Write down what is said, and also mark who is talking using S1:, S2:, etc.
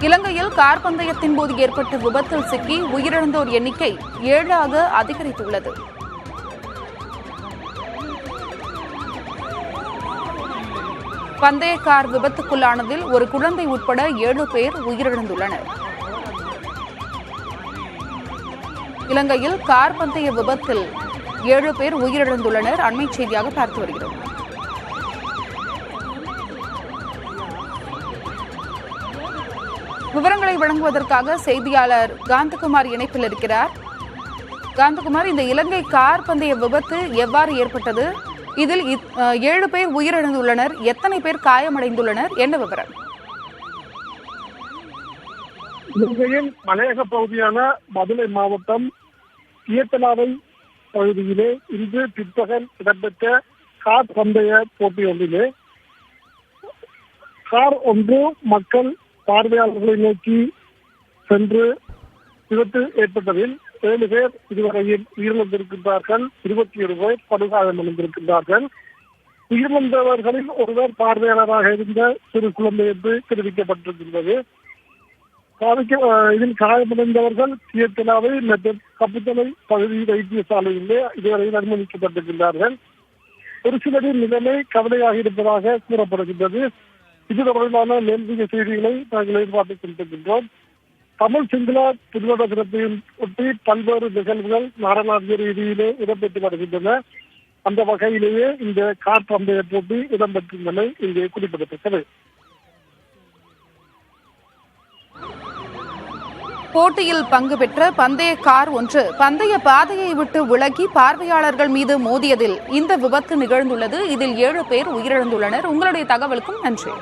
S1: இலங்கையில் கார் பந்தயத்தின் போது ஏற்பட்ட விபத்தில் சிக்கி உயிரிழந்தோர் எண்ணிக்கை 7ஆக அதிகரித்துள்ளது. பந்தய கார் விபத்துக்குள்ளானதில் ஒரு குழந்தை உட்பட 7 பேர் உயிரிழந்துள்ளனர். இலங்கையில் கார் பந்தய விபத்தில் 7 பேர் உயிரிழந்துள்ளனர். அண்மை செய்தியாக பார்த்து வருகிறோம். விவரங்களை வழங்குவதற்காக செய்தியாளர் காந்தகுமார் இணைப்பில் இருக்கிறார். காந்தகுமார், இந்த இலங்கை கார் பந்தய விபத்து எவ்வாறு ஏற்பட்டது? இதில் 7 பேர் உயிரிழந்துள்ளனர். எத்தனை பேர் காயமடைந்துள்ளனர்? என்ன விவரம்?
S2: இலங்கையின் மலையக பகுதியான மதுரை மாவட்டம் கியத்தலாவை பகுதியிலே இன்று பிற்பகல் இடம்பெற்ற கார் பந்தய போட்டி ஒன்றிலே கார் ஒன்று மக்கள் பார்வையாளர்களை நோக்கி சென்று விபத்து ஏற்பட்டதில் 7 பேர் இதுவரையில் உயிரிழந்திருக்கின்றார்கள். 21 பேர் படுகாயமடைந்திருக்கின்றார்கள். உயிரிழந்தவர்களில் ஒருவர் பார்வையாளராக இருந்த சிறு குழந்தை என்று தெரிவிக்கப்பட்டிருக்கின்றது. இதில் காயமடைந்தவர்கள் கியத்தலாவை மற்றும் கப்புத்தலை பகுதி வைத்தியசாலையிலே இதுவரையில் அனுமதிக்கப்பட்டிருக்கின்றார்கள். ஒரு சிலரின் நிலைமை கவலையாக இருப்பதாக கூறப்படுகின்றது. இது தொடர்பான மேல்நிலை செய்திகளை நாங்கள் எதிர்பார்த்துக் கொண்டிருக்கின்றோம். தமிழ் சிங்கள திருமண தினத்தையும் ஒட்டி பல்வேறு நிகழ்வுகள் நாடளாவிய ரீதியிலே இடம்பெற்று வருகின்றன. அந்த வகையிலேயே இந்த கார் பந்தய போட்டி இடம்பெற்றுள்ளன இங்கே குறிப்பிடத்தக்கது.
S1: போட்டியில் பங்கு பெற்ற பந்தய கார் ஒன்று பந்தய பாதையை விட்டு விலகி பார்வையாளர்கள் மீது மோதியதில் இந்த விபத்து நிகழ்ந்துள்ளது. இதில் 7 பேர் உயிரிழந்துள்ளனர். உங்களுடைய தகவலுக்கும் நன்றி.